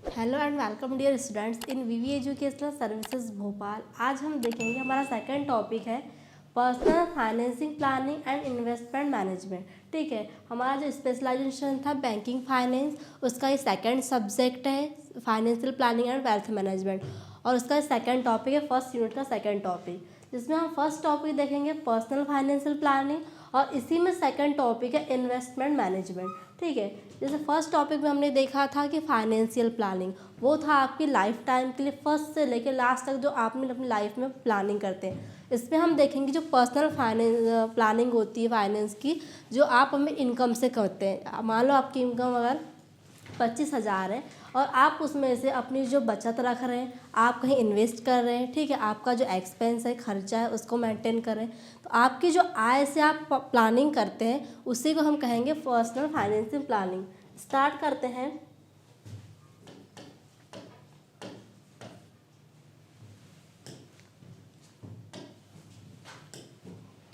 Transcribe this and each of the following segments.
Hello and welcome dear students in VV educational services Bhopal. आज हम देखेंगे हमारा सेकंड टॉपिक है personal financing planning and investment management. ठीक है, हमारा जो स्पेशलाइजेशन था बैंकिंग फाइनेंस, उसका ये सेकंड सब्जेक्ट है financial planning and wealth management, और उसका सेकंड टॉपिक है फर्स्ट यूनिट का सेकंड टॉपिक, जिसमें हम फर्स्ट टॉपिक देखेंगे पर्सनल फाइनेंशियल प्लानिंग और इसी में सेकंड टॉपिक है इन्वेस्टमेंट मैनेजमेंट। ठीक है, जैसे फर्स्ट टॉपिक में हमने देखा था कि फाइनेंशियल प्लानिंग वो था आपकी लाइफ टाइम के लिए फर्स्ट से लेकर लास्ट तक जो आपने अपनी लाइफ में प्लानिंग करते हैं। इसमें हम देखेंगे जो पर्सनल फाइनेंस प्लानिंग होती है फाइनेंस की, जो आप हमें इनकम से करते हैं। मान लो आपकी इनकम अगर 25,000 है और आप उसमें से अपनी जो बचत रख रहे हैं, आप कहीं इन्वेस्ट कर रहे हैं। ठीक है, आपका जो एक्सपेंस है, खर्चा है, उसको मेंटेन कर रहे हैं, तो आपकी जो आय से आप प्लानिंग करते हैं उसी को हम कहेंगे पर्सनल फाइनेंशियल प्लानिंग। स्टार्ट करते हैं।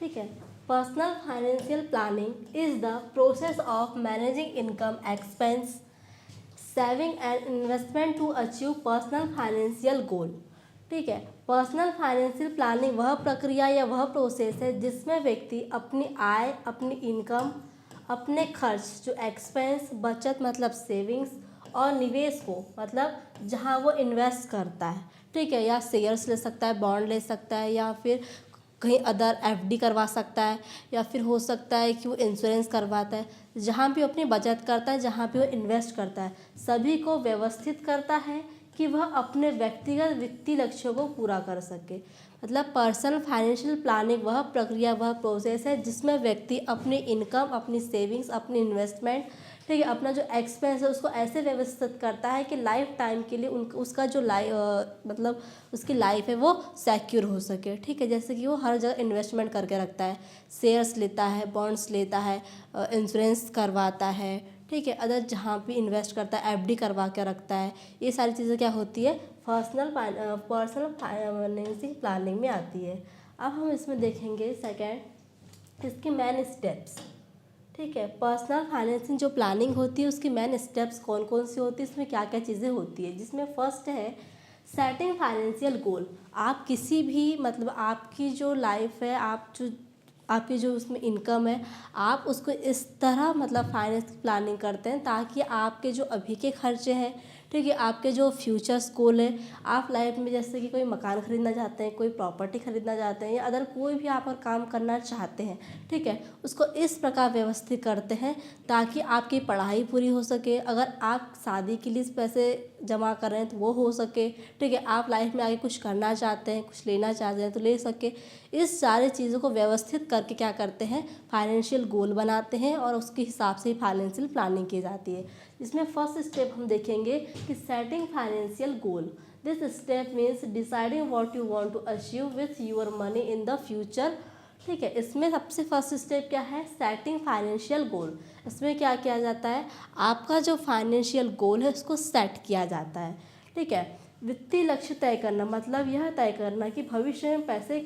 ठीक है, personal financial planning is the process of managing income, expense, saving and investment to achieve personal financial goal. ठीक है, पर्सनल फाइनेंशियल प्लानिंग वह प्रक्रिया या वह प्रोसेस है जिसमें व्यक्ति अपनी आय, अपनी इनकम, अपने खर्च जो एक्सपेंस, बचत मतलब सेविंग्स, और निवेश को मतलब जहाँ वो इन्वेस्ट करता है। ठीक है, या शेयर्स ले सकता है, बॉन्ड ले सकता है, या फिर कहीं अदर एफडी करवा सकता है, या फिर हो सकता है कि वो इंश्योरेंस करवाता है। जहाँ भी वो अपनी बचत करता है, जहाँ भी वो इन्वेस्ट करता है, सभी को व्यवस्थित करता है कि वह अपने व्यक्तिगत वित्तीय लक्ष्यों को पूरा कर सके। मतलब पर्सनल फाइनेंशियल प्लानिंग वह प्रक्रिया, वह प्रोसेस है जिसमें व्यक्ति अपनी इनकम, अपनी सेविंग्स, अपनी इन्वेस्टमेंट, ठीक है, अपना जो एक्सपेंस है उसको ऐसे व्यवस्थित करता है कि लाइफ टाइम के लिए उसका जो मतलब उसकी लाइफ है वो सिक्योर हो सके। ठीक है, जैसे कि वो हर जगह इन्वेस्टमेंट करके रखता है, शेयर्स लेता है, बॉन्ड्स लेता है, इंश्योरेंस करवाता है। ठीक है, अदर जहाँ भी इन्वेस्ट करता है एफडी करवा के रखता है। ये सारी चीज़ें क्या होती है, पर्सनल फाइनेंसिंग प्लानिंग में आती है। अब हम इसमें देखेंगे सेकेंड इसके मेन स्टेप्स। ठीक है, पर्सनल फाइनेंसिंग जो प्लानिंग होती है उसकी मेन स्टेप्स कौन कौन सी होती है, इसमें क्या क्या चीज़ें होती है, जिसमें फर्स्ट है सेटिंग फाइनेंशियल गोल। आप किसी भी मतलब आपकी जो लाइफ है, आपकी जो उसमें इनकम है, आप उसको इस तरह मतलब फाइनेंस प्लानिंग करते हैं ताकि आपके जो अभी के खर्चे हैं, ठीक है, आपके जो फ्यूचर्स गोल है, आप लाइफ में जैसे कि कोई मकान खरीदना चाहते हैं, कोई प्रॉपर्टी खरीदना चाहते हैं, या अदर कोई भी आप और काम करना चाहते हैं, ठीक है, उसको इस प्रकार व्यवस्थित करते हैं ताकि आपकी पढ़ाई पूरी हो सके। अगर आप शादी के लिए पैसे जमा कर रहे हैं तो वो हो सके। ठीक है, आप लाइफ में आगे कुछ करना चाहते हैं, कुछ लेना चाहते हैं तो ले सके। इस सारी चीज़ों को व्यवस्थित करके क्या करते हैं, फाइनेंशियल गोल बनाते हैं और उसके हिसाब से ही फाइनेंशियल प्लानिंग की जाती है। इसमें फर्स्ट स्टेप हम देखेंगे कि setting financial goal. This step means deciding what you want to achieve with your money in the future. ठीक है, इसमें सबसे फर्स्ट स्टेप क्या है, सेटिंग फाइनेंशियल गोल। इसमें क्या किया जाता है, आपका जो फाइनेंशियल गोल है उसको सेट किया जाता है। ठीक है, वित्तीय लक्ष्य तय करना मतलब यह तय करना कि भविष्य में पैसे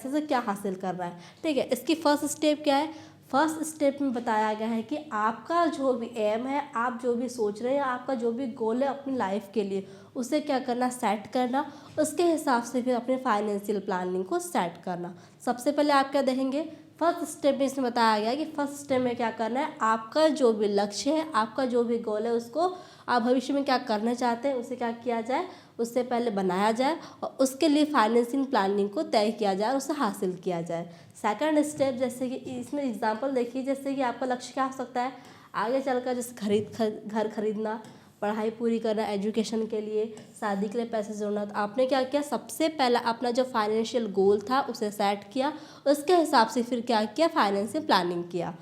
से क्या हासिल करना है। ठीक है, इसकी फर्स्ट स्टेप क्या है, फर्स्ट स्टेप में बताया गया है कि आपका जो भी एम है, आप जो भी सोच रहे हैं, आपका जो भी गोल है अपनी लाइफ के लिए, उसे क्या करना, सेट करना, उसके हिसाब से फिर अपने फाइनेंशियल प्लानिंग को सेट करना। सबसे पहले आप क्या देखेंगे, फर्स्ट स्टेप में इसमें बताया गया है कि फर्स्ट स्टेप में क्या करना है, आपका जो भी लक्ष्य है, आपका जो भी गोल है, उसको आप भविष्य में क्या करना चाहते हैं उसे क्या किया जाए, उससे पहले बनाया जाए और उसके लिए फाइनेंसिंग प्लानिंग को तय किया जाए और उसे हासिल किया जाए। सेकंड स्टेप, जैसे कि इसमें एग्जांपल देखिए, जैसे कि आपका लक्ष्य क्या हो सकता है, आगे चलकर जैसे घर खरीदना, पढ़ाई पूरी करना, एजुकेशन के लिए, शादी के लिए पैसे जोड़ना। तो आपने क्या किया, सबसे पहला अपना जो फाइनेंशियल गोल था उसे सेट किया, उसके हिसाब से फिर क्या किया, फाइनेंशियल प्लानिंग किया।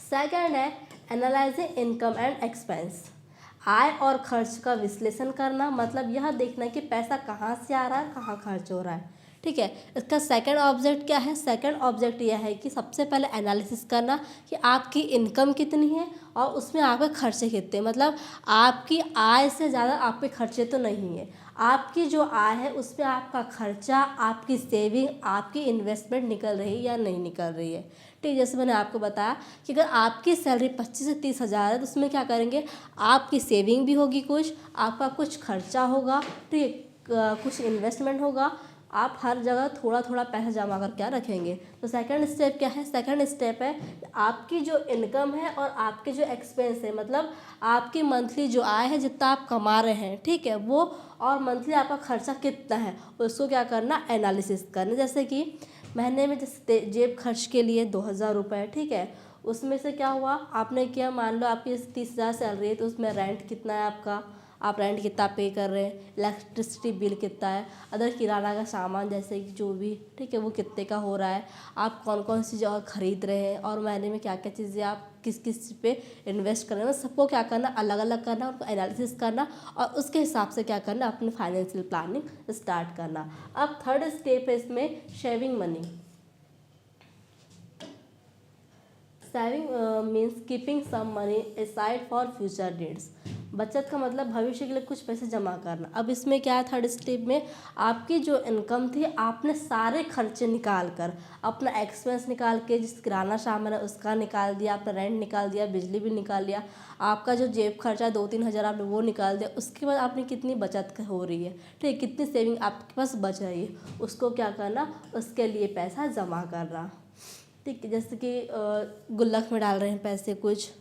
सेकंड है एनालाइजिंग इनकम एंड एक्सपेंस। आय और खर्च का विश्लेषण करना मतलब यह देखना कि पैसा कहाँ से आ रहा है, कहाँ खर्च हो रहा है। ठीक है, इसका सेकंड ऑब्जेक्ट क्या है, सेकंड ऑब्जेक्ट यह है कि सबसे पहले एनालिसिस करना कि आपकी इनकम कितनी है और उसमें आपके खर्चे कितने, मतलब आपकी आय से ज़्यादा आपके खर्चे तो नहीं है। आपकी जो आय है उसमें आपका खर्चा, आपकी सेविंग, आपकी इन्वेस्टमेंट निकल रही है या नहीं निकल रही है। ठीक, जैसे मैंने आपको बताया कि अगर आपकी सैलरी 25 से 30 हज़ार है तो उसमें क्या करेंगे, आपकी सेविंग भी होगी, कुछ आपका कुछ खर्चा होगा, ठीक, कुछ इन्वेस्टमेंट होगा, आप हर जगह थोड़ा थोड़ा पैसा जमा कर क्या रखेंगे। तो सेकंड स्टेप क्या है, सेकंड स्टेप है आपकी जो इनकम है और आपके जो एक्सपेंस है, मतलब आपकी मंथली जो आय है, जितना आप कमा रहे हैं, ठीक है, वो और मंथली आपका खर्चा कितना है, उसको क्या करना, एनालिसिस करना। जैसे कि महीने में जैसे जेब खर्च के लिए 2,000 रुपये, ठीक है, उसमें से क्या हुआ, आपने किया, मान लो आपकी 30,000 सैलरी है तो उसमें रेंट कितना है आपका, आप रेंट कितना पे कर रहे हैं, इलेक्ट्रिसिटी बिल कितना है, अदर किराना का सामान जैसे कि जो भी, ठीक है, वो कितने का हो रहा है, आप कौन कौन सी जगह खरीद रहे हैं और महीने में क्या क्या चीज़ें आप किस किस पे इन्वेस्ट कर रहे हैं, सबको क्या करना, अलग अलग करना, उनको एनालिसिस करना और उसके हिसाब से क्या करना, अपनी फाइनेंशियल प्लानिंग स्टार्ट करना। अब थर्ड स्टेप है इसमें saving money. Saving means keeping some money aside for future needs. बचत का मतलब भविष्य के लिए कुछ पैसे जमा करना। अब इसमें क्या है, थर्ड स्टेप में आपकी जो इनकम थी आपने सारे खर्चे निकाल कर, अपना एक्सपेंस निकाल के, जिस किराना सामान है उसका निकाल दिया, अपना रेंट निकाल दिया, बिजली बिल निकाल लिया, आपका जो जेब खर्चा 2-3 हज़ार आपने वो निकाल दिया, उसके बाद आपने कितनी बचत हो रही है, ठीक, कितनी सेविंग आपके पास बच रही है, उसको क्या करना, उसके लिए पैसा जमा करना। ठीक है, जैसे कि गुल्लक में डाल रहे हैं पैसे कुछ,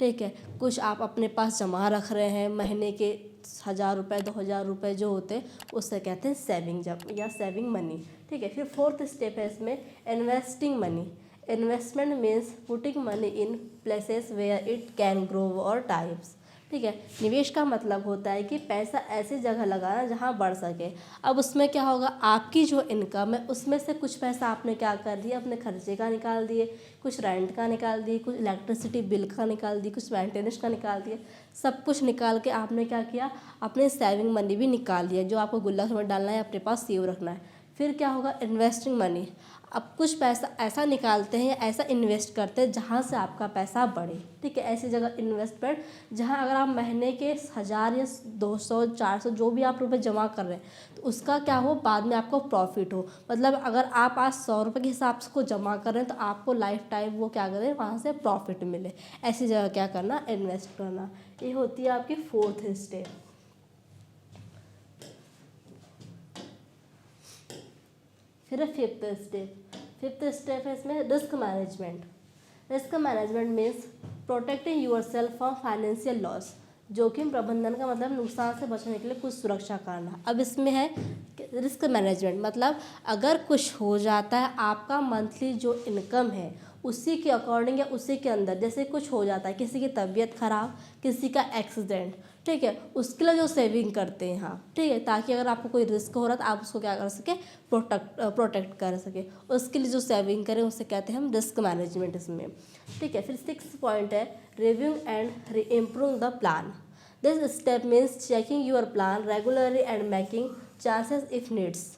ठीक है, कुछ आप अपने पास जमा रख रहे हैं, महीने के 1,000 रुपये 2,000 रुपये जो होते हैं उससे कहते हैं सेविंग जब या सेविंग मनी। ठीक है, फिर फोर्थ स्टेप है इसमें investing money. Investment means putting money in places where it can grow और टाइप्स। ठीक है, निवेश का मतलब होता है कि पैसा ऐसी जगह लगाना जहाँ बढ़ सके। अब उसमें क्या होगा, आपकी जो इनकम है उसमें से कुछ पैसा आपने क्या कर दिया, अपने खर्चे का निकाल दिए, कुछ रेंट का निकाल दिए, कुछ इलेक्ट्रिसिटी बिल का निकाल दिए, कुछ मेंटेनेंस का निकाल दिए, सब कुछ निकाल के आपने क्या किया, अपने सेविंग मनी भी निकाल दिया जो आपको गुल्लक में डालना है, अपने पास सेव रखना है। फिर क्या होगा, इन्वेस्टिंग मनी। अब कुछ पैसा ऐसा निकालते हैं या ऐसा इन्वेस्ट करते हैं जहाँ से आपका पैसा बढ़े। ठीक है, ऐसी जगह इन्वेस्टमेंट जहाँ अगर आप महीने के 1,000 या 200 400 जो भी आप रुपए जमा कर रहे हैं तो उसका क्या हो, बाद में आपको प्रॉफिट हो। मतलब अगर आप आज 100 रुपये के हिसाब से को जमा कर रहे हैं तो आपको लाइफ टाइम वो क्या करें, वहाँ से प्रॉफिट मिले। ऐसी जगह क्या करना, इन्वेस्ट करना। ये होती है आपकी फोर्थ स्टेप। फिर फिफ्थ स्टेप। फिफ्थ स्टेप है इसमें risk management. Risk management means protecting yourself from financial loss. जोखिम प्रबंधन का मतलब नुकसान से बचने के लिए कुछ सुरक्षा करना। अब इसमें है रिस्क मैनेजमेंट, मतलब अगर कुछ हो जाता है, आपका मंथली जो इनकम है उसी के अकॉर्डिंग या उसी के अंदर, जैसे कुछ हो जाता है, किसी की तबीयत खराब, किसी का एक्सीडेंट, ठीक है, उसके लिए जो सेविंग करते हैं, हाँ ठीक है, ताकि अगर आपको कोई रिस्क हो रहा है तो आप उसको क्या कर सके, प्रोटेक्ट कर सके, उसके लिए जो सेविंग करें उसे कहते हैं हम रिस्क मैनेजमेंट इसमें। ठीक है, फिर 6th पॉइंट है review and improve the plan. This step means checking your plan regularly and making chances if needs.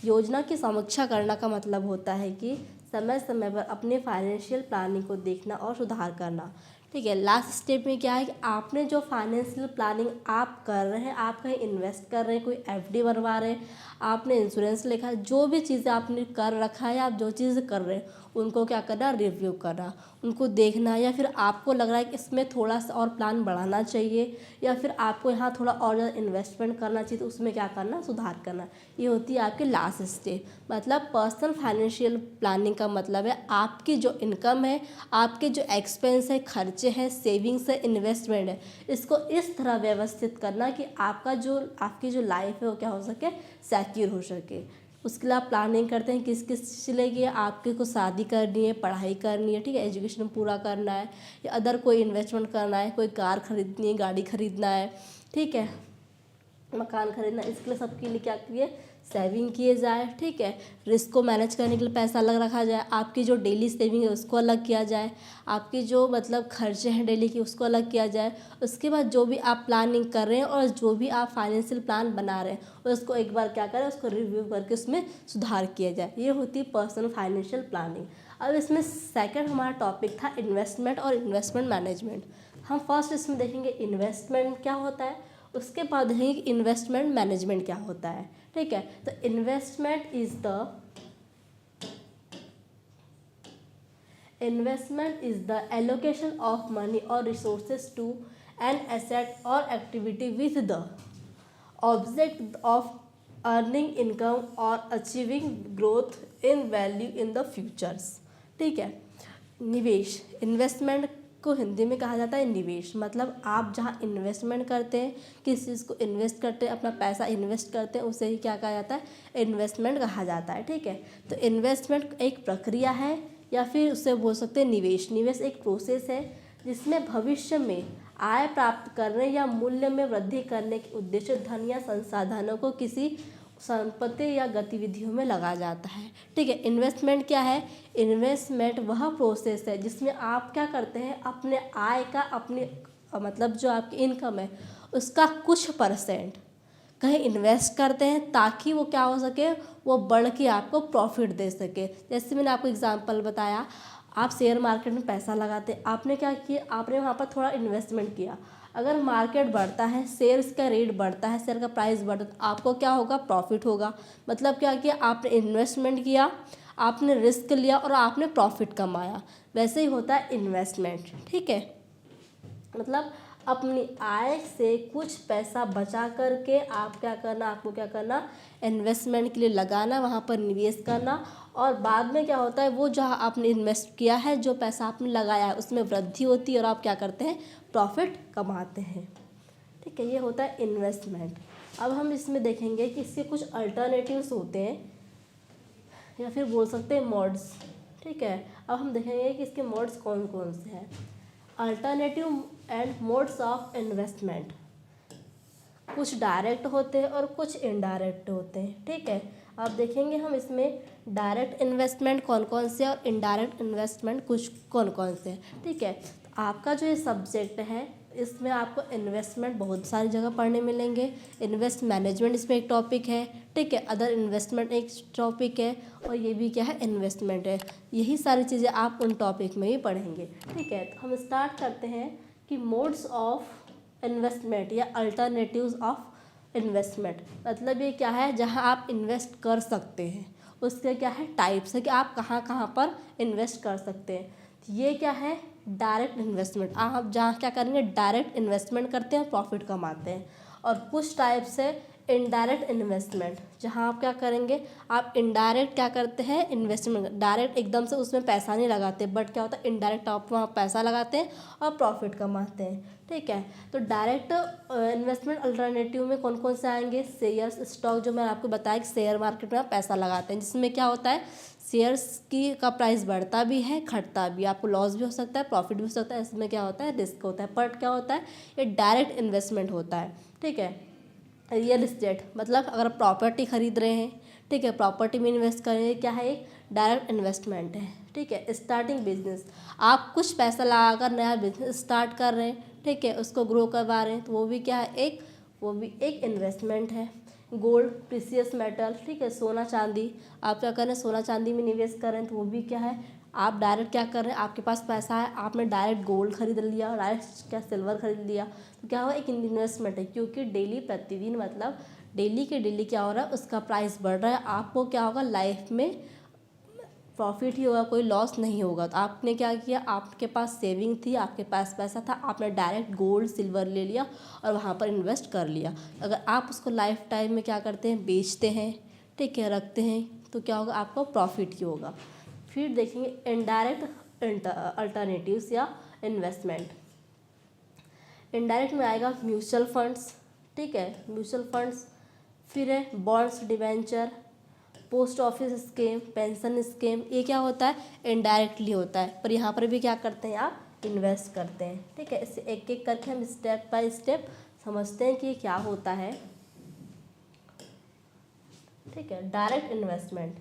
योजना की समीक्षा करना का मतलब होता है कि समय समय पर अपने फाइनेंशियल प्लानिंग को देखना और सुधार करना। ठीक है, लास्ट स्टेप में क्या है कि आपने जो फाइनेंशियल प्लानिंग आप कर रहे हैं, आप कहीं इन्वेस्ट कर रहे हैं, कोई एफडी बनवा रहे हैं, आपने इंश्योरेंस लिखा है, जो भी चीज़ें आपने कर रखा है, आप जो चीज़ें कर रहे हैं उनको क्या करना, रिव्यू करना, उनको देखना, या फिर आपको लग रहा है कि इसमें थोड़ा सा और प्लान बढ़ाना चाहिए या फिर आपको यहाँ थोड़ा और ज़्यादा इन्वेस्टमेंट करना चाहिए तो उसमें क्या करना, सुधार करना। ये होती है आपकी लास्ट स्टेप। मतलब पर्सनल फाइनेंशियल प्लानिंग का मतलब है आपकी जो इनकम है, आपके जो एक्सपेंस है, खर्चे हैं, सेविंग्स है, इन्वेस्टमेंट है, इसको इस तरह व्यवस्थित करना कि आपकी जो लाइफ है वो क्या हो सके, सिक्योर हो सके। उसके लिए आप प्लानिंग करते हैं किस किस चीज़ के लिए, आपके को शादी करनी है, पढ़ाई करनी है, ठीक है, एजुकेशन पूरा करना है, या अदर कोई इन्वेस्टमेंट करना है, कोई कार खरीदनी है, गाड़ी खरीदना है, ठीक है, मकान खरीदना, इसके लिए सबके लिए क्या करिए, सेविंग किए जाए। ठीक है, रिस्क को मैनेज करने के लिए पैसा अलग रखा जाए, आपकी जो डेली सेविंग है उसको अलग किया जाए, आपकी जो मतलब खर्चे हैं डेली की उसको अलग किया जाए। उसके बाद जो भी आप प्लानिंग कर रहे हैं और जो भी आप फाइनेंशियल प्लान बना रहे हैं उसको एक बार क्या करें, उसको रिव्यू करके उसमें सुधार किया जाए। ये होती है पर्सनल फाइनेंशियल प्लानिंग। अब इसमें सेकंड हमारा टॉपिक था इन्वेस्टमेंट और इन्वेस्टमेंट मैनेजमेंट। हम फर्स्ट इसमें देखेंगे इन्वेस्टमेंट क्या होता है, उसके बाद देखेंगे इन्वेस्टमेंट मैनेजमेंट क्या होता है। ठीक है, तो investment is the allocation of money और रिसोर्सेज टू एन एसेट और activity with the object of earning income और achieving growth in value in the futures. ठीक है, निवेश, इन्वेस्टमेंट को हिंदी में कहा जाता है निवेश। मतलब आप जहाँ इन्वेस्टमेंट करते हैं, किस चीज़ को इन्वेस्ट करते हैं, अपना पैसा इन्वेस्ट करते हैं, उसे ही क्या कहा जाता है, इन्वेस्टमेंट कहा जाता है। ठीक है, तो इन्वेस्टमेंट एक प्रक्रिया है या फिर उससे बोल सकते हैं निवेश। निवेश एक प्रोसेस है जिसमें भविष्य में आय प्राप्त करने या मूल्य में वृद्धि करने के उद्देश्य धन या संसाधनों को किसी संपत्ति या गतिविधियों में लगा जाता है। ठीक है, इन्वेस्टमेंट क्या है, इन्वेस्टमेंट वह प्रोसेस है जिसमें आप क्या करते हैं, अपने आय का, अपने मतलब जो आपकी इनकम है उसका कुछ परसेंट कहीं इन्वेस्ट करते हैं ताकि वो क्या हो सके, वो बढ़ के आपको प्रॉफिट दे सके। जैसे मैंने आपको एग्जांपल बताया, आप शेयर मार्केट में पैसा लगाते हैं, आपने क्या किया, आपने वहाँ पर थोड़ा इन्वेस्टमेंट किया। अगर मार्केट बढ़ता है, शेयर्स का रेट बढ़ता है, शेयर का प्राइस बढ़ता है, तो आपको क्या होगा, प्रॉफिट होगा। मतलब क्या किया, आपने इन्वेस्टमेंट किया, आपने रिस्क लिया और आपने प्रॉफिट कमाया। वैसे ही होता है इन्वेस्टमेंट। ठीक है, मतलब अपनी आय से कुछ पैसा बचा करके आप क्या करना, आपको क्या करना, इन्वेस्टमेंट के लिए लगाना, वहाँ पर निवेश करना, और बाद में क्या होता है, वो जहाँ आपने इन्वेस्ट किया है, जो पैसा आपने लगाया है उसमें वृद्धि होती है और आप क्या करते हैं, प्रॉफिट कमाते हैं। ठीक है, ये होता है इन्वेस्टमेंट। अब हम इसमें देखेंगे कि इसके कुछ अल्टरनेटिव्स होते हैं या फिर बोल सकते हैं मोड्स। ठीक है, अब हम देखेंगे कि इसके मोड्स कौन कौन से हैं। Alternative and modes of investment, कुछ डायरेक्ट होते हैं और कुछ इनडायरेक्ट होते हैं। ठीक है, अब देखेंगे हम इसमें डायरेक्ट इन्वेस्टमेंट कौन कौन से और इनडायरेक्ट इन्वेस्टमेंट कुछ कौन कौन से हैं। ठीक है, तो आपका जो ये सब्जेक्ट है इसमें आपको इन्वेस्टमेंट बहुत सारी जगह पढ़ने मिलेंगे। इन्वेस्ट मैनेजमेंट इसमें एक टॉपिक है। ठीक है, अदर इन्वेस्टमेंट एक टॉपिक है, और ये भी क्या है, इन्वेस्टमेंट है। यही सारी चीज़ें आप उन टॉपिक में ही पढ़ेंगे। ठीक है, तो हम स्टार्ट करते हैं कि मोड्स ऑफ इन्वेस्टमेंट या अल्टरनेटिव्स ऑफ इन्वेस्टमेंट। मतलब ये क्या है, जहाँ आप इन्वेस्ट कर सकते हैं, उसके क्या है, टाइप्स है कि आप कहाँ कहाँ पर इन्वेस्ट कर सकते हैं। ये क्या है, डायरेक्ट इन्वेस्टमेंट, आप जहाँ क्या करेंगे, डायरेक्ट इन्वेस्टमेंट करते हैं, प्रॉफिट कमाते हैं। और कुछ टाइप्स है इनडायरेक्ट इन्वेस्टमेंट, जहाँ आप क्या करेंगे, आप इनडायरेक्ट क्या करते हैं, इन्वेस्टमेंट। डायरेक्ट एकदम से उसमें पैसा नहीं लगाते, बट क्या होता है, इनडायरेक्ट आप वहाँ पैसा लगाते हैं और प्रॉफिट कमाते हैं। ठीक है, तो डायरेक्ट इन्वेस्टमेंट अल्टरनेटिव में कौन कौन से आएंगे, शेयर्स, स्टॉक, जो मैंने आपको बताया कि शेयर मार्केट में आप पैसा लगाते हैं, जिसमें क्या होता है, शेयर्स की का प्राइस बढ़ता भी है, घटता भी, आपको लॉस भी हो सकता है, प्रॉफिट भी हो सकता है। इसमें क्या होता है, रिस्क होता है। बट क्या होता है, ये डायरेक्ट इन्वेस्टमेंट होता है। ठीक है, रियल इस्टेट, मतलब अगर प्रॉपर्टी खरीद रहे हैं, ठीक है, प्रॉपर्टी में इन्वेस्ट करेंगे, क्या है, एक डायरेक्ट इन्वेस्टमेंट है। ठीक है, स्टार्टिंग बिजनेस, आप कुछ पैसा लगाकर नया बिजनेस स्टार्ट कर रहे हैं, ठीक है, उसको ग्रो करवा रहे हैं, तो वो भी क्या है, वो भी एक इन्वेस्टमेंट है। गोल्ड, प्रीसियस मेटल, ठीक है, सोना चांदी, आप क्या कर रहे हैं, सोना चांदी में निवेश कर रहे हैं, तो वो भी क्या है, आप डायरेक्ट क्या कर रहे हैं, आपके पास पैसा है, आपने डायरेक्ट गोल्ड खरीद लिया, डायरेक्ट क्या सिल्वर खरीद लिया, तो क्या हुआ, एक इन्वेस्टमेंट है। क्योंकि डेली, प्रतिदिन, मतलब डेली के डेली क्या हो रहा है, उसका प्राइस बढ़ रहा है, आपको क्या होगा, लाइफ में प्रॉफिट ही होगा, कोई लॉस नहीं होगा। तो आपने क्या किया, आपके पास सेविंग थी, आपके पास पैसा था, आपने डायरेक्ट गोल्ड सिल्वर ले लिया और वहाँ पर इन्वेस्ट कर लिया। अगर आप उसको लाइफ टाइम में क्या करते हैं, बेचते हैं, ठीक है, रखते हैं, तो क्या होगा, आपको प्रॉफिट ही होगा। फिर देखेंगे इनडायरेक्ट अल्टरनेटिव्स या इन्वेस्टमेंट। इनडायरेक्ट में आएगा म्यूचुअल फंड्स, ठीक है, म्यूचुअल फंड्स, फिर है bonds, debenture, post office scheme, pension scheme. ये क्या होता है, इनडायरेक्टली होता है, पर यहाँ पर भी क्या करते हैं, आप इन्वेस्ट करते हैं। ठीक है, इसे एक एक करके हम स्टेप बाय स्टेप समझते हैं कि ये क्या होता है। ठीक है, डायरेक्ट इन्वेस्टमेंट,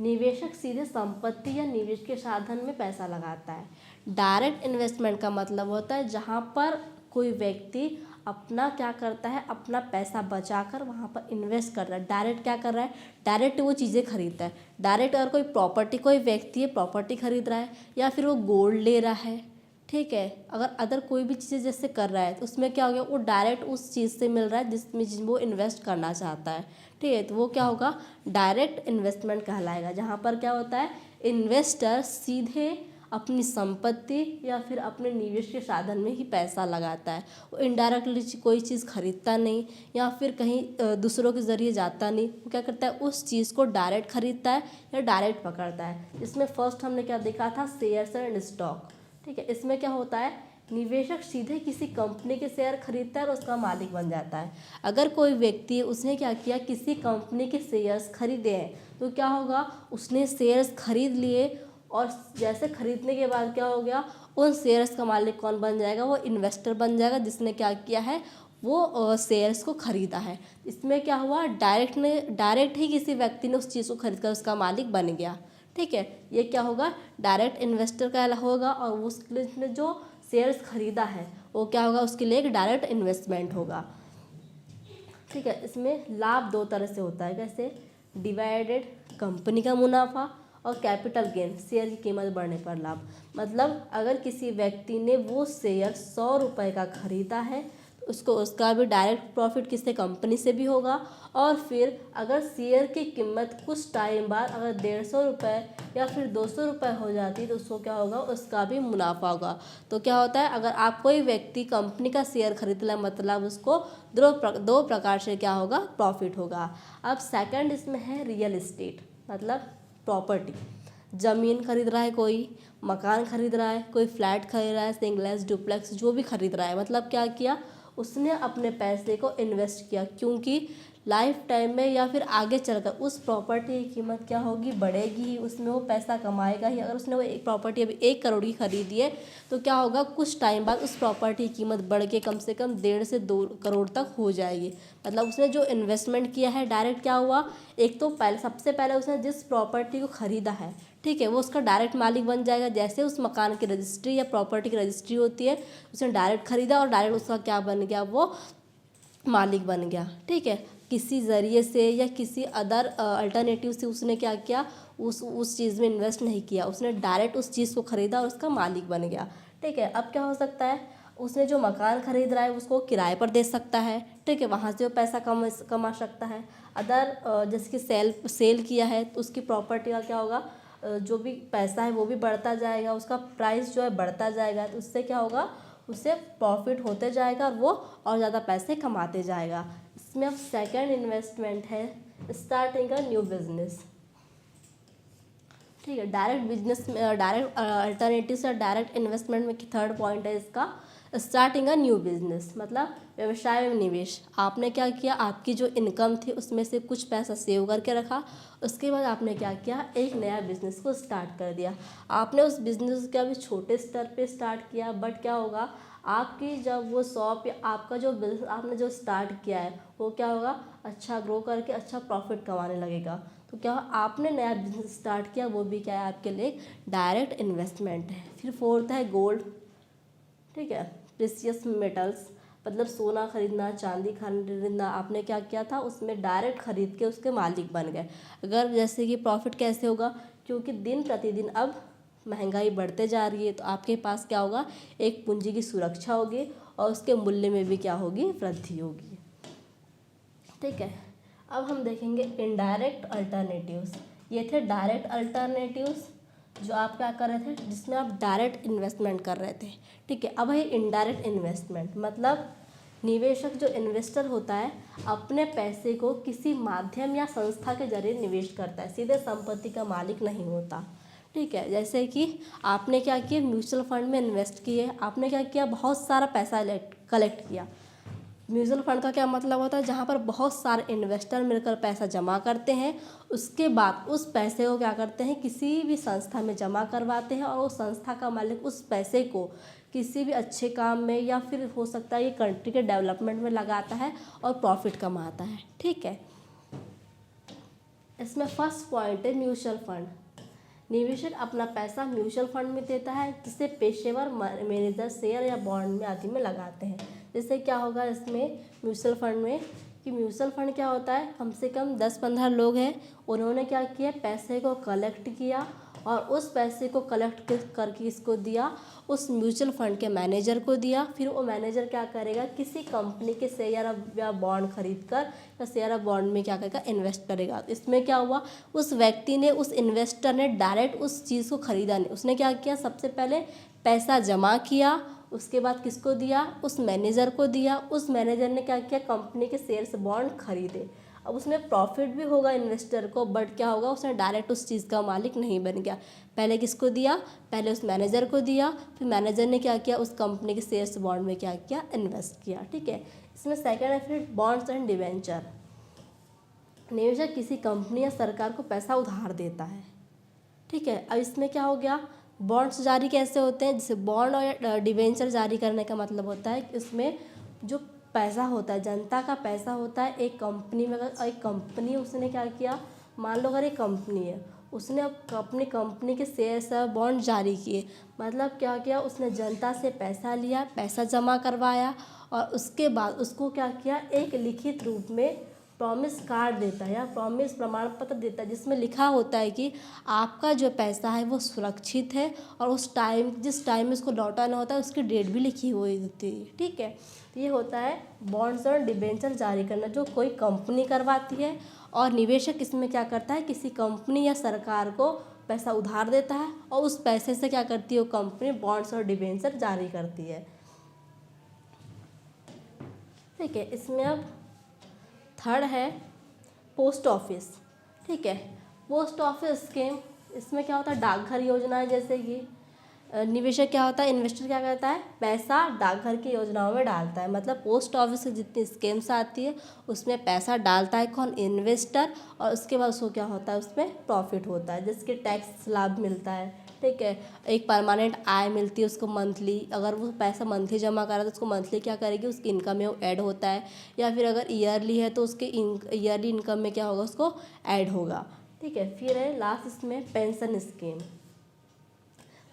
निवेशक सीधे संपत्ति या निवेश के साधन में पैसा लगाता है। डायरेक्ट इन्वेस्टमेंट का मतलब होता है जहाँ पर कोई व्यक्ति अपना क्या करता है, अपना पैसा बचाकर वहाँ पर इन्वेस्ट कर रहा है। डायरेक्ट क्या कर रहा है, डायरेक्ट वो चीज़ें खरीदता है। डायरेक्ट अगर कोई प्रॉपर्टी, कोई व्यक्ति है प्रॉपर्टी खरीद रहा है या फिर वो गोल्ड ले रहा है, ठीक है, अगर अदर कोई भी चीज़ें जैसे कर रहा है, तो उसमें क्या हो गया, वो डायरेक्ट उस चीज़ से मिल रहा है जिसमें वो इन्वेस्ट करना चाहता है। ठीक है, तो वो क्या होगा, डायरेक्ट इन्वेस्टमेंट कहलाएगा, जहाँ पर क्या होता है, इन्वेस्टर सीधे अपनी संपत्ति या फिर अपने निवेश के साधन में ही पैसा लगाता है। वो इनडायरेक्टली कोई चीज़ खरीदता नहीं या फिर कहीं दूसरों के ज़रिए जाता नहीं। वो क्या करता है, उस चीज़ को डायरेक्ट खरीदता है या डायरेक्ट पकड़ता है। इसमें फर्स्ट हमने क्या देखा था, शेयर्स एंड स्टॉक। ठीक है, इसमें क्या होता है, निवेशक सीधे किसी कंपनी के शेयर खरीदता है और उसका मालिक बन जाता है। अगर कोई व्यक्ति, उसने क्या किया, किसी कंपनी के शेयर्स खरीदे हैं तो क्या होगा, उसने शेयर्स खरीद लिए और जैसे खरीदने के बाद क्या हो गया, उन शेयर्स का मालिक कौन बन जाएगा, वो इन्वेस्टर बन जाएगा जिसने क्या किया है, वो शेयर्स को खरीदा है। इसमें क्या हुआ, डायरेक्ट ही किसी व्यक्ति ने उस चीज़ को खरीद कर उसका मालिक बन गया। ठीक है, ये क्या होगा, डायरेक्ट इन्वेस्टर का होगा और उसने जो शेयर्स खरीदा है वो क्या होगा, उसके लिए एक डायरेक्ट इन्वेस्टमेंट होगा। ठीक है, इसमें लाभ दो तरह से होता है, कैसे, डिवाइडेड कंपनी का मुनाफा और कैपिटल गेन, शेयर की कीमत बढ़ने पर लाभ। मतलब अगर किसी व्यक्ति ने वो शेयर 100 रुपये का खरीदा है तो उसका भी डायरेक्ट प्रॉफिट किससे, कंपनी से भी होगा। और फिर अगर शेयर की कीमत कुछ टाइम बाद अगर 150 रुपये या फिर 200 रुपये हो जाती तो उसको क्या होगा, उसका भी मुनाफा होगा। तो क्या होता है, अगर आप कोई व्यक्ति कंपनी का शेयर खरीद ले, मतलब उसको दो प्रकार से क्या होगा, प्रॉफिट होगा। अब सेकंड इसमें है रियल एस्टेट, मतलब प्रॉपर्टी। ज़मीन खरीद रहा है, कोई मकान खरीद रहा है, कोई फ्लैट खरीद रहा है, सिंगलेस डुप्लेक्स जो भी खरीद रहा है, मतलब क्या किया, उसने अपने पैसे को इन्वेस्ट किया, क्योंकि लाइफ टाइम में या फिर आगे चलकर उस प्रॉपर्टी की कीमत क्या होगी, बढ़ेगी ही, उसमें वो पैसा कमाएगा ही। अगर उसने वो एक प्रॉपर्टी अभी 1 करोड़ की खरीदी है तो क्या होगा, कुछ टाइम बाद उस प्रॉपर्टी की कीमत बढ़ के कम से कम 1.5 से 2 करोड़ तक हो जाएगी। मतलब उसने जो इन्वेस्टमेंट किया है डायरेक्ट क्या हुआ, एक तो सबसे पहले उसने जिस प्रॉपर्टी को खरीदा है, ठीक है, वो उसका डायरेक्ट मालिक बन जाएगा। जैसे उस मकान की रजिस्ट्री या प्रॉपर्टी की रजिस्ट्री होती है, उसने डायरेक्ट खरीदा और डायरेक्ट उसका क्या बन गया, वो मालिक बन गया। ठीक है, किसी ज़रिए से या किसी अदर अल्टरनेटिव से उसने क्या किया, उस चीज़ में इन्वेस्ट नहीं किया, उसने डायरेक्ट उस चीज़ को खरीदा और उसका मालिक बन गया। ठीक है, अब क्या हो सकता है, उसने जो मकान खरीद रहा है उसको किराए पर दे सकता है। ठीक है, वहाँ से वो पैसा कमा सकता है। अदर जैसे कि सेल किया है तो उसकी प्रॉपर्टी का क्या होगा, जो भी पैसा है वो भी बढ़ता जाएगा, उसका प्राइस जो है बढ़ता जाएगा, तो उससे क्या होगा, उससे प्रॉफिट होते जाएगा और वो और ज़्यादा पैसे कमाते जाएगा। इसमें अब सेकंड इन्वेस्टमेंट है स्टार्टिंग अ न्यू बिजनेस। ठीक है, डायरेक्ट बिजनेस में, डायरेक्ट अल्टरनेटिव से डायरेक्ट इन्वेस्टमेंट में थर्ड पॉइंट है इसका स्टार्टिंग अ न्यू बिजनेस, मतलब व्यवसाय में निवेश। आपने क्या किया, आपकी जो इनकम थी उसमें से कुछ पैसा सेव करके रखा, उसके बाद आपने क्या किया, एक नया बिजनेस को स्टार्ट कर दिया। आपने उस बिजनेस का भी छोटे स्तर पे स्टार्ट किया, बट क्या होगा, आपकी जब वो शॉप या आपका जो बिजनेस आपने जो स्टार्ट किया है वो क्या होगा, अच्छा ग्रो करके अच्छा प्रॉफिट कमाने लगेगा। तो क्या आपने नया बिजनेस स्टार्ट किया, वो भी क्या है, आपके लिए डायरेक्ट इन्वेस्टमेंट है। फिर फोर्थ है गोल्ड। ठीक है, प्रेशियस मेटल्स, मतलब सोना खरीदना, चांदी खरीदना। आपने क्या किया था, उसमें डायरेक्ट खरीद के उसके मालिक बन गए। अगर जैसे कि प्रॉफिट कैसे होगा, क्योंकि दिन प्रतिदिन अब महंगाई बढ़ते जा रही है तो आपके पास क्या होगा, एक पूंजी की सुरक्षा होगी और उसके मूल्य में भी क्या होगी, वृद्धि होगी। ठीक है, अब हम देखेंगे इनडायरेक्ट अल्टरनेटिव्स। ये थे डायरेक्ट अल्टरनेटिव्स जो आप क्या कर रहे थे, जिसमें आप डायरेक्ट इन्वेस्टमेंट कर रहे थे। ठीक है, अब है इनडायरेक्ट इन्वेस्टमेंट, मतलब निवेशक जो इन्वेस्टर होता है अपने पैसे को किसी माध्यम या संस्था के जरिए निवेश करता है, सीधे संपत्ति का मालिक नहीं होता। ठीक है, जैसे कि आपने क्या किया, म्यूचुअल फंड में इन्वेस्ट किए, आपने क्या किया, बहुत सारा पैसा कलेक्ट किया। म्यूचुअल फंड का क्या मतलब होता है, जहाँ पर बहुत सारे इन्वेस्टर मिलकर पैसा जमा करते हैं, उसके बाद उस पैसे को क्या करते हैं, किसी भी संस्था में जमा करवाते हैं और उस संस्था का मालिक उस पैसे को किसी भी अच्छे काम में या फिर हो सकता है ये कंट्री के डेवलपमेंट में लगाता है और प्रॉफिट कमाता है। ठीक है, इसमें फर्स्ट पॉइंट है म्यूचुअल फंड। निवेशक अपना पैसा म्यूचुअल फंड में देता है, जिसे पेशेवर मैनेजर शेयर या बॉन्ड में आदि में लगाते हैं। जैसे क्या होगा इसमें म्यूचुअल फंड में, कि म्यूचुअल फंड क्या होता है, कम से कम 10-15 लोग हैं, उन्होंने क्या किया, पैसे को कलेक्ट किया और उस पैसे को कलेक्ट करके इसको दिया, उस म्यूचुअल फंड के मैनेजर को दिया। फिर वो मैनेजर क्या करेगा, किसी कंपनी के शेयर या बॉन्ड खरीद कर या शेयर या बॉन्ड में क्या करेगा, इन्वेस्ट करेगा। तो इसमें क्या हुआ, उस व्यक्ति ने, उस इन्वेस्टर ने डायरेक्ट उस चीज़ को खरीदा नहीं, उसने क्या किया, सबसे पहले पैसा जमा किया, उसके बाद किसको दिया, उस मैनेजर को दिया। उस मैनेजर ने क्या किया, कंपनी के शेयर्स बॉन्ड खरीदे। अब उसमें प्रॉफिट भी होगा इन्वेस्टर को, बट क्या होगा, उसने डायरेक्ट उस चीज़ का मालिक नहीं बन गया। पहले किसको दिया, पहले उस मैनेजर को दिया, फिर मैनेजर ने क्या किया, उस कंपनी के शेयर्स बॉन्ड में क्या किया, इन्वेस्ट किया। ठीक है। इसमें सेकेंड है फिर बॉन्ड्स एंड डिवेंचर। निवेशक किसी कंपनी या सरकार को पैसा उधार देता है। ठीक है। अब इसमें क्या हो गया, बॉन्ड्स जारी कैसे होते हैं, जैसे बॉन्ड और डिवेंचर जारी करने का मतलब होता है कि उसमें जो पैसा होता है, जनता का पैसा होता है, एक कंपनी में, अगर एक कंपनी उसने क्या किया, मान लो अगर एक कंपनी है, उसने अब अपनी कंपनी के शेयर्स बॉन्ड जारी किए, मतलब क्या किया, उसने जनता से पैसा लिया, पैसा जमा करवाया और उसके बाद उसको क्या किया, एक लिखित रूप में प्रॉमिस कार्ड देता है या प्रॉमिस प्रमाण पत्र देता है, जिसमें लिखा होता है कि आपका जो पैसा है वो सुरक्षित है और उस टाइम, जिस टाइम में उसको लौटाना होता है उसकी डेट भी लिखी हुई होती है। ठीक है। तो ये होता है बॉन्ड्स और डिबेंचर जारी करना, जो कोई कंपनी करवाती है, और निवेशक इसमें क्या करता है, किसी कंपनी या सरकार को पैसा उधार देता है और उस पैसे से क्या करती है वो कंपनी, बॉन्ड्स और डिबेंचर जारी करती है। ठीक है। इसमें अब थर्ड है पोस्ट ऑफिस। ठीक है। पोस्ट ऑफिस स्कीम, इसमें क्या होता है, डाकघर योजना है, जैसे कि निवेशक क्या होता है, इन्वेस्टर क्या करता है, पैसा डाकघर की योजनाओं में डालता है। मतलब पोस्ट ऑफिस से जितनी स्कीम्स आती है उसमें पैसा डालता है कौन, इन्वेस्टर, और उसके बाद उसको क्या होता है, उसमें प्रॉफिट होता है, जिसके टैक्स लाभ मिलता है। ठीक है। एक परमानेंट आय मिलती है उसको मंथली, अगर वो पैसा मंथली जमा करा तो उसको मंथली क्या करेगी, उसकी इनकम में वो ऐड होता है, या फिर अगर ईयरली है तो उसके ईयरली इनकम में क्या होगा, उसको ऐड होगा। ठीक है। फिर है लास्ट इसमें पेंशन स्कीम,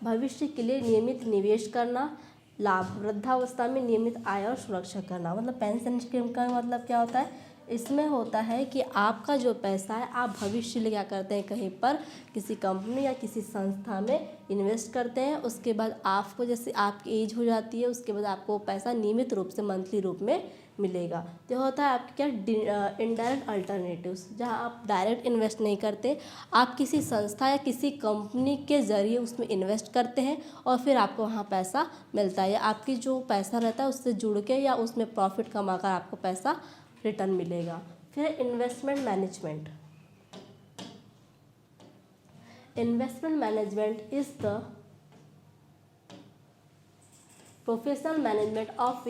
भविष्य के लिए नियमित निवेश करना, लाभ, वृद्धावस्था में नियमित आय और सुरक्षा करना। मतलब पेंशन स्कीम का मतलब क्या होता है, इसमें होता है कि आपका जो पैसा है आप भविष्य में क्या करते हैं, कहीं पर किसी कंपनी या किसी संस्था में इन्वेस्ट करते हैं, उसके बाद आपको, जैसे आपकी एज हो जाती है, उसके बाद आपको पैसा नियमित रूप से मंथली रूप में मिलेगा। तो होता है आपके क्या, इनडायरेक्ट अल्टरनेटिव्स, जहां आप डायरेक्ट इन्वेस्ट नहीं करते, आप किसी संस्था या किसी कंपनी के ज़रिए उसमें इन्वेस्ट करते हैं और फिर आपको वहाँ पैसा मिलता है, या आपकी जो पैसा रहता है उससे जुड़ के या उसमें प्रॉफिट कमाकर आपको पैसा रिटर्न मिलेगा। फिर investment management. Investment management is the professional management of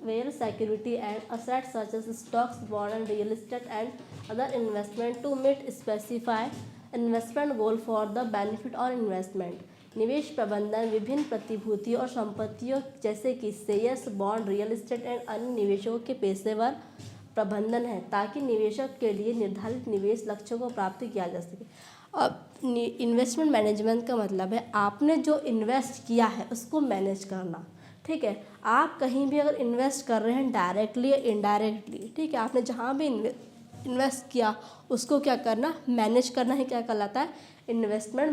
where security and assets such as stocks, bond and real estate and other investment to meet specified investment goal for the benefit or investment। निवेश प्रबंधन विभिन्न प्रतिभूतियों और संपत्तियों जैसे कि shares, bond, real estate and अन्य निवेशों के पेशेवर प्रबंधन है, ताकि निवेशक के लिए निर्धारित निवेश लक्ष्यों को प्राप्त किया जा सके। अब इन्वेस्टमेंट मैनेजमेंट का मतलब है आपने जो इन्वेस्ट किया है उसको मैनेज करना। ठीक है। आप कहीं भी अगर इन्वेस्ट कर रहे हैं डायरेक्टली या इनडायरेक्टली, ठीक है, आपने जहाँ भी इन्वेस्ट किया उसको क्या करना, मैनेज करना ही क्या कहलाता है, इन्वेस्टमेंट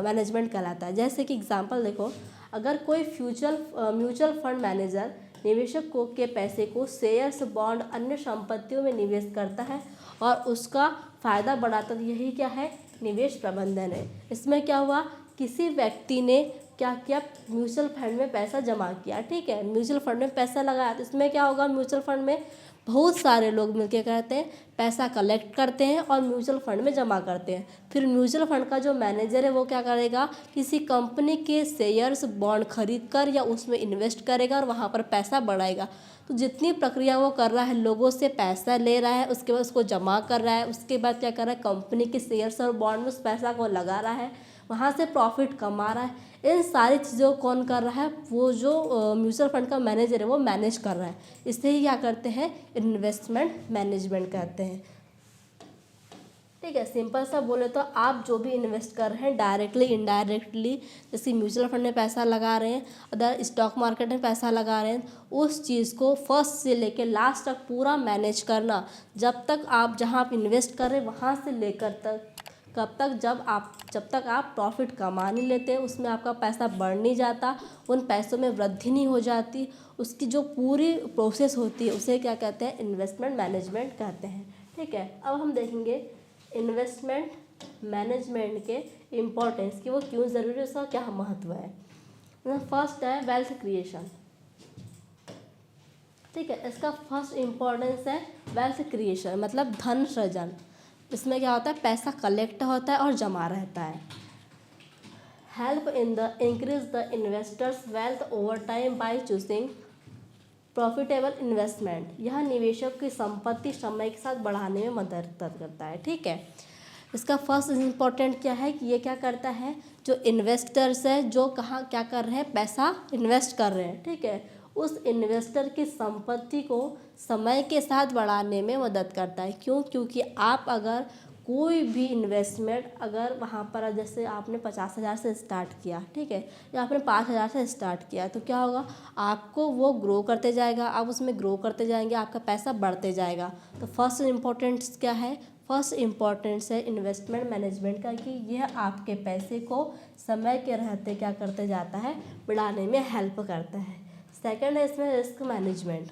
मैनेजमेंट कहलाता है। जैसे कि एग्जांपल देखो, अगर कोई म्यूचुअल फंड मैनेजर निवेशक को के पैसे को शेयर्स, बॉन्ड, अन्य संपत्तियों में निवेश करता है और उसका फ़ायदा बढ़ाता, तो यही क्या है, निवेश प्रबंधन है। इसमें क्या हुआ, किसी व्यक्ति ने क्या किया, म्यूचुअल फंड में पैसा जमा किया। ठीक है। म्यूचुअल फंड में पैसा लगाया, तो इसमें क्या होगा, म्यूचुअल फंड में बहुत सारे लोग मिलकर करते हैं, पैसा कलेक्ट करते हैं और म्यूचुअल फंड में जमा करते हैं। फिर म्यूचुअल फंड का जो मैनेजर है वो क्या करेगा, किसी कंपनी के शेयर्स, बॉन्ड खरीद कर या उसमें इन्वेस्ट करेगा और वहाँ पर पैसा बढ़ाएगा। तो जितनी प्रक्रिया वो कर रहा है, लोगों से पैसा ले रहा है, उसके बाद उसको जमा कर रहा है, उसके बाद क्या कर रहा है, कंपनी के शेयर्स और बॉन्ड में उस पैसा को लगा रहा है, वहाँ से प्रॉफिट कमा रहा है। इन सारी चीज़ों को कौन कर रहा है, वो जो म्यूचुअल फंड का मैनेजर है वो मैनेज कर रहा है। इससे ही क्या करते हैं, इन्वेस्टमेंट मैनेजमेंट कहते हैं। ठीक है। सिंपल सा बोले तो आप जो भी इन्वेस्ट कर रहे हैं डायरेक्टली, इनडायरेक्टली, जैसे म्यूचुअल फंड में पैसा लगा रहे हैं, अदर स्टॉक मार्केट में पैसा लगा रहे हैं, उस चीज़ को फर्स्ट से लेकर लास्ट तक पूरा मैनेज करना। जब तक आप जहाँ आप इन्वेस्ट कर रहे हैं वहाँ से लेकर तक कब तक? जब तक आप प्रॉफिट कमा नहीं लेते, उसमें आपका पैसा बढ़ नहीं जाता, उन पैसों में वृद्धि नहीं हो जाती, उसकी जो पूरी प्रोसेस होती है उसे क्या कहते हैं? इन्वेस्टमेंट मैनेजमेंट कहते हैं। ठीक है, अब हम देखेंगे इन्वेस्टमेंट मैनेजमेंट के इम्पोर्टेंस कि वो क्यों ज़रूरी है, उसका क्या महत्व है। फर्स्ट है वेल्थ क्रिएशन। ठीक है, इसका फर्स्ट इम्पोर्टेंस है वेल्थ क्रिएशन, मतलब धन सृजन। इसमें क्या होता है? पैसा कलेक्ट होता है और जमा रहता है। Help in the increase the investors wealth over time by choosing profitable investment. यह निवेशक की संपत्ति समय के साथ बढ़ाने में मदद करता है। ठीक है, इसका फर्स्ट इम्पोर्टेंट क्या है कि ये क्या करता है? जो इन्वेस्टर्स है, जो कहाँ क्या कर रहे हैं? पैसा इन्वेस्ट कर रहे हैं। ठीक है, उस इन्वेस्टर की संपत्ति को समय के साथ बढ़ाने में मदद करता है। क्यों? क्योंकि आप अगर कोई भी इन्वेस्टमेंट अगर वहाँ पर जैसे आपने 50,000 से स्टार्ट किया, ठीक है, या आपने 5,000 से स्टार्ट किया, तो क्या होगा? आपको वो ग्रो करते जाएगा, आप उसमें ग्रो करते जाएंगे, आपका पैसा बढ़ते जाएगा। तो फर्स्ट इम्पोर्टेंस क्या है? फर्स्ट इम्पोर्टेंस है इन्वेस्टमेंट मैनेजमेंट का कि यह आपके पैसे को समय के रहते क्या करते जाता है? बढ़ाने में हेल्प करता है। सेकंड है इसमें risk management.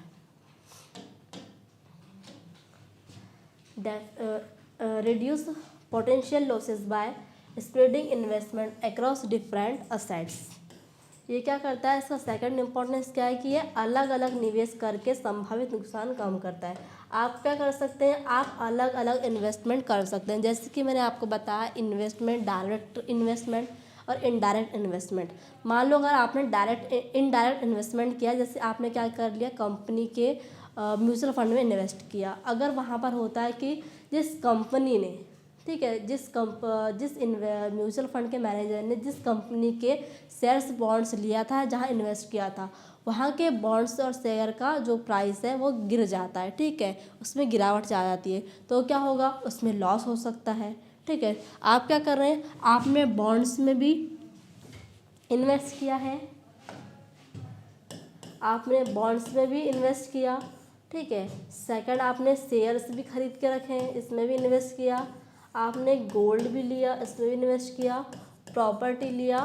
Reduce potential losses by spreading investment across different assets. ये क्या करता है? इसका सेकंड इम्पोर्टेंस क्या है कि ये अलग अलग निवेश करके संभावित नुकसान कम करता है। आप क्या कर सकते हैं? आप अलग अलग इन्वेस्टमेंट कर सकते हैं, जैसे कि मैंने आपको बताया इन्वेस्टमेंट, डायरेक्ट इन्वेस्टमेंट और इनडायरेक्ट इन्वेस्टमेंट। मान लो अगर आपने इनडायरेक्ट इन्वेस्टमेंट किया, जैसे आपने क्या कर लिया? कंपनी के म्यूचुअल फंड में इन्वेस्ट किया। अगर वहाँ पर होता है कि जिस कंपनी ने, ठीक है, जिस म्यूचुअल फंड के मैनेजर ने जिस कंपनी के शेयर्स बॉन्ड्स लिया था, जहाँ इन्वेस्ट किया था, वहाँ के बॉन्ड्स और शेयर का जो प्राइस है वो गिर जाता है। ठीक है, उसमें गिरावट आ जाती है, तो क्या होगा? उसमें लॉस हो सकता है। ठीक है, आप क्या कर रहे हैं? आपने बॉन्ड्स में भी इन्वेस्ट किया है, आपने बॉन्ड्स में भी इन्वेस्ट किया। ठीक है, सेकंड आपने शेयर्स भी खरीद के रखे हैं, इसमें भी इन्वेस्ट किया। आपने गोल्ड भी लिया, इसमें भी इन्वेस्ट किया। प्रॉपर्टी लिया,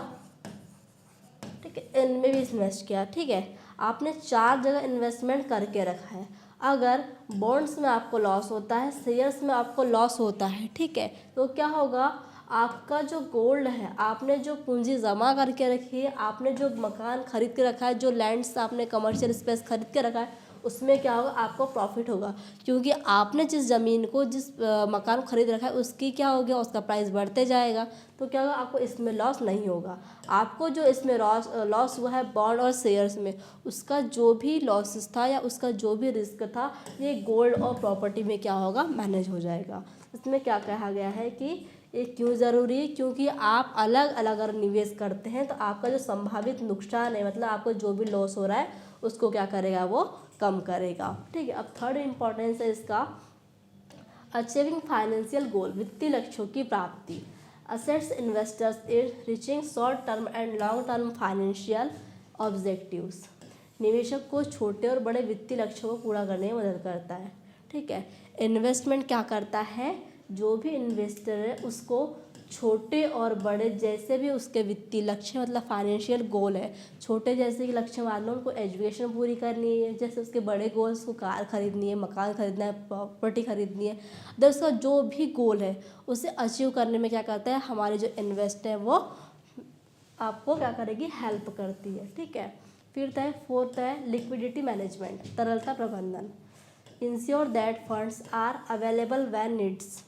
ठीक है, इनमें भी इन्वेस्ट किया। ठीक है, आपने 4 जगह इन्वेस्टमेंट करके रखा है। अगर बॉन्ड्स में आपको लॉस होता है, शेयर्स में आपको लॉस होता है, ठीक है, तो क्या होगा? आपका जो गोल्ड है, आपने जो पूंजी जमा करके रखी है, आपने जो मकान खरीद के रखा है, जो लैंड्स आपने कमर्शियल स्पेस खरीद के रखा है, उसमें क्या होगा? आपको प्रॉफिट होगा, क्योंकि आपने जिस ज़मीन को, जिस मकान को खरीद रखा है, उसकी क्या हो गया? उसका प्राइस बढ़ते जाएगा, तो क्या होगा? आपको इसमें लॉस नहीं होगा। आपको जो इसमें लॉस हुआ है बॉन्ड और शेयर्स में, उसका जो भी लॉसेस था या उसका जो भी रिस्क था, ये गोल्ड और प्रॉपर्टी में क्या होगा? मैनेज हो जाएगा। इसमें क्या कहा गया है कि ये क्यों ज़रूरी है? क्योंकि आप अलग अलग अगर निवेश करते हैं तो आपका जो संभावित नुकसान है, मतलब आपको जो भी लॉस हो रहा है, उसको क्या करेगा? वो कम करेगा। ठीक है, अब थर्ड इम्पोर्टेंस है इसका अचीविंग फाइनेंशियल गोल, वित्तीय लक्ष्यों की प्राप्ति। Assets investors in reaching short term and long term financial objectives. निवेशक को छोटे और बड़े वित्तीय लक्ष्यों को पूरा करने में मदद करता है। ठीक है, इन्वेस्टमेंट क्या करता है? जो भी इन्वेस्टर है उसको छोटे और बड़े जैसे भी उसके वित्तीय लक्ष्य, मतलब फाइनेंशियल गोल है, छोटे जैसे कि लक्ष्य मान लो उनको एजुकेशन पूरी करनी है, जैसे उसके बड़े गोल्स को कार खरीदनी है, मकान खरीदना है, प्रॉपर्टी खरीदनी है, तो उसका जो भी गोल है उसे अचीव करने में क्या करता है? हमारे जो इन्वेस्ट है वो आपको क्या करेगी? हेल्प करती है। ठीक है, फिर फोर्थ है लिक्विडिटी मैनेजमेंट, तरलता प्रबंधन। Ensure that funds are available when needs.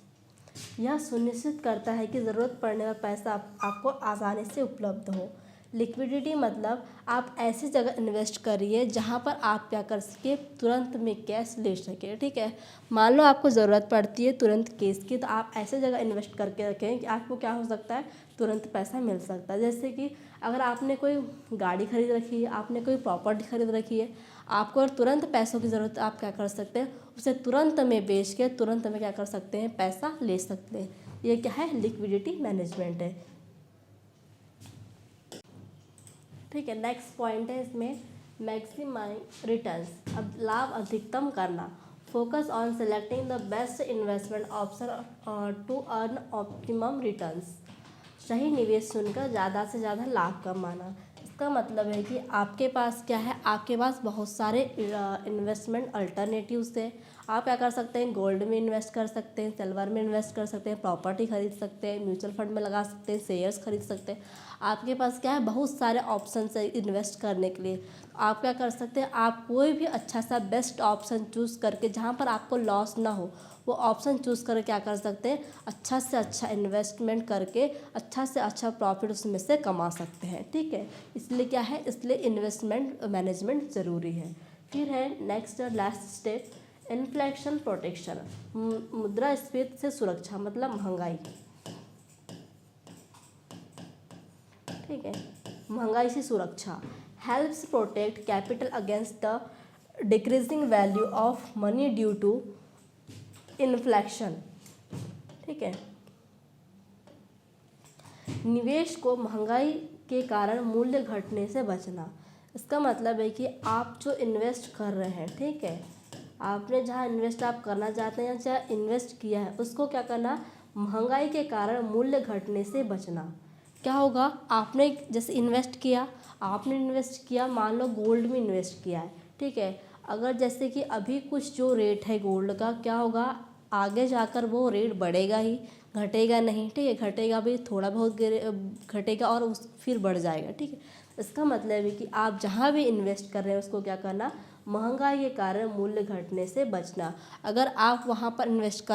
यह सुनिश्चित करता है कि ज़रूरत पड़ने पर पैसा आपको आसानी से उपलब्ध हो। लिक्विडिटी मतलब आप ऐसी जगह इन्वेस्ट करिए जहाँ पर आप क्या कर सके? तुरंत में कैश ले सके। ठीक है, मान लो आपको ज़रूरत पड़ती है तुरंत कैश की, तो आप ऐसे जगह इन्वेस्ट करके रखें कि आपको क्या हो सकता है? तुरंत पैसा मिल सकता है। जैसे कि अगर आपने कोई गाड़ी खरीद रखी है, आपने कोई प्रॉपर्टी खरीद रखी है, आपको अगर तुरंत पैसों की ज़रूरत है, आप क्या कर सकते हैं? उसे तुरंत में बेच के तुरंत में क्या कर सकते हैं? पैसा ले सकते हैं। ये क्या है? लिक्विडिटी मैनेजमेंट है। ठीक है, नेक्स्ट पॉइंट है इसमें मैक्सिमाइज रिटर्न्स, अब लाभ अधिकतम करना। Focus on selecting the best investment option to earn optimum returns. सही निवेश चुनकर ज़्यादा से ज़्यादा लाभ कमाना। इसका मतलब है कि आपके पास क्या है, आपके पास बहुत सारे इन्वेस्टमेंट अल्टरनेटिव्स है। आप क्या कर सकते हैं, गोल्ड में इन्वेस्ट कर सकते हैं, सिल्वर में इन्वेस्ट कर सकते हैं, प्रॉपर्टी खरीद सकते हैं, म्यूचुअल फंड में लगा सकते हैं, शेयर्स खरीद सकते हैं। आपके पास क्या है, बहुत सारे ऑप्शन है इन्वेस्ट करने के लिए। आप क्या कर सकते हैं, आप कोई भी अच्छा सा बेस्ट ऑप्शन चूज़ करके जहाँ पर आपको लॉस ना हो वो ऑप्शन चूज़ करके क्या कर सकते हैं, अच्छा से अच्छा इन्वेस्टमेंट करके अच्छा से अच्छा प्रॉफिट उसमें से कमा सकते हैं। ठीक है, इसलिए क्या है, इसलिए इन्वेस्टमेंट मैनेजमेंट ज़रूरी है। फिर है next last step, inflation protection. मुद्रास्फीति से सुरक्षा मतलब महंगाई। ठीक है, महंगाई से सुरक्षा। Helps protect capital against the decreasing value of money due to inflation. ठीक है, निवेश को महंगाई के कारण मूल्य घटने से बचना। इसका मतलब है कि आप जो इन्वेस्ट कर रहे हैं, ठीक है, आपने जहाँ इन्वेस्ट आप करना चाहते हैं या जहाँ इन्वेस्ट किया है उसको क्या करना, महंगाई के कारण मूल्य घटने से बचना। क्या होगा, आपने जैसे आपने इन्वेस्ट किया, मान लो गोल्ड में इन्वेस्ट किया है। ठीक है, अगर जैसे कि अभी कुछ जो रेट है गोल्ड का, क्या होगा, आगे जाकर वो रेट बढ़ेगा ही, घटेगा नहीं। ठीक है, घटेगा भी थोड़ा बहुत घटेगा और उस फिर बढ़ जाएगा। ठीक है, इसका मतलब है कि आप जहाँ भी इन्वेस्ट कर रहे हैं उसको क्या करना, महंगाई के कारण मूल्य घटने से बचना। अगर आप वहाँ पर इन्वेस्ट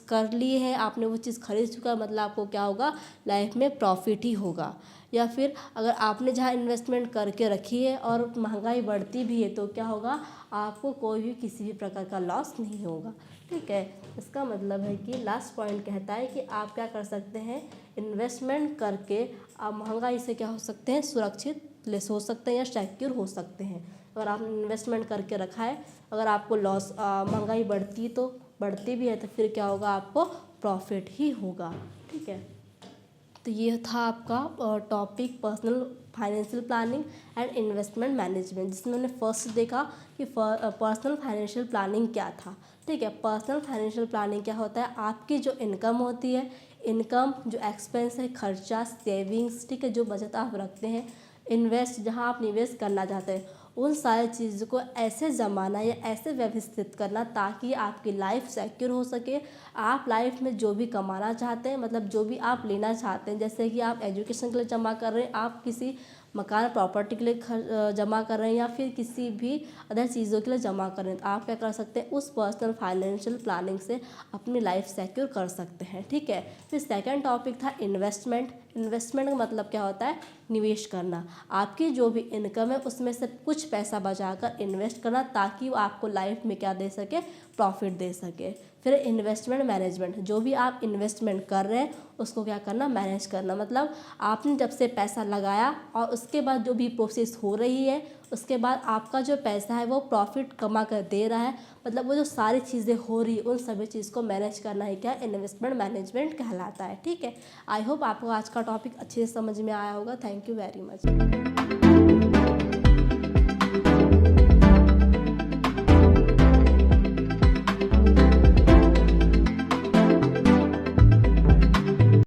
कर लिए हैं, आपने वो चीज़ खरीद चुका, मतलब आपको क्या होगा, लाइफ में प्रॉफिट ही होगा। या फिर अगर आपने जहाँ इन्वेस्टमेंट करके रखी है और महंगाई बढ़ती भी है तो क्या होगा, आपको कोई भी किसी भी प्रकार का लॉस नहीं होगा। ठीक है, इसका मतलब है कि लास्ट पॉइंट कहता है कि आप क्या कर सकते हैं, इन्वेस्टमेंट करके आप महंगाई से क्या हो सकते हैं, सुरक्षित हो सकते हैं या सिक्योर हो सकते हैं। अगर आपने इन्वेस्टमेंट करके रखा है, अगर आपको लॉस महंगाई बढ़ती भी है तो फिर क्या होगा, आपको प्रॉफिट ही होगा। ठीक है, तो ये था आपका topic personal financial planning and investment management, जिसमें हमने फर्स्ट देखा कि पर्सनल फाइनेंशियल प्लानिंग क्या था। ठीक है, पर्सनल फाइनेंशियल प्लानिंग क्या होता है, आपकी जो इनकम होती है, इनकम जो एक्सपेंस है, खर्चा, सेविंग्स, ठीक है, जो बचत आप रखते हैं, इन्वेस्ट जहाँ आप निवेश करना चाहते हैं, उन सारी चीज़ों को ऐसे जमाना या ऐसे व्यवस्थित करना ताकि आपकी लाइफ सिक्योर हो सके। आप लाइफ में जो भी कमाना चाहते हैं, मतलब जो भी आप लेना चाहते हैं, जैसे कि आप एजुकेशन के लिए जमा कर रहे हैं, आप किसी मकान प्रॉपर्टी के लिए जमा कर रहे हैं या फिर किसी भी अदर चीज़ों के लिए जमा कर रहे हैं, तो आप क्या कर सकते हैं, उस पर्सनल फाइनेंशियल प्लानिंग से अपनी लाइफ सिक्योर कर सकते हैं। ठीक है, फिर सेकंड टॉपिक था इन्वेस्टमेंट। इन्वेस्टमेंट का मतलब क्या होता है, निवेश करना। आपकी जो भी इनकम है उसमें से कुछ पैसा बचाकर इन्वेस्ट करना ताकि वो आपको लाइफ में क्या दे सके, प्रॉफिट दे सके। फिर इन्वेस्टमेंट मैनेजमेंट, जो भी आप इन्वेस्टमेंट कर रहे हैं उसको क्या करना, मैनेज करना। मतलब आपने जब से पैसा लगाया और उसके बाद जो भी प्रोसेस हो रही है, उसके बाद आपका जो पैसा है वो प्रॉफिट कमा कर दे रहा है, मतलब वो जो सारी चीज़ें हो रही है उन सभी चीज़ को मैनेज करना ही क्या, इन्वेस्टमेंट मैनेजमेंट कहलाता है। ठीक है, आई होप आपको आज का टॉपिक अच्छे से समझ में आया होगा। Thank you very much.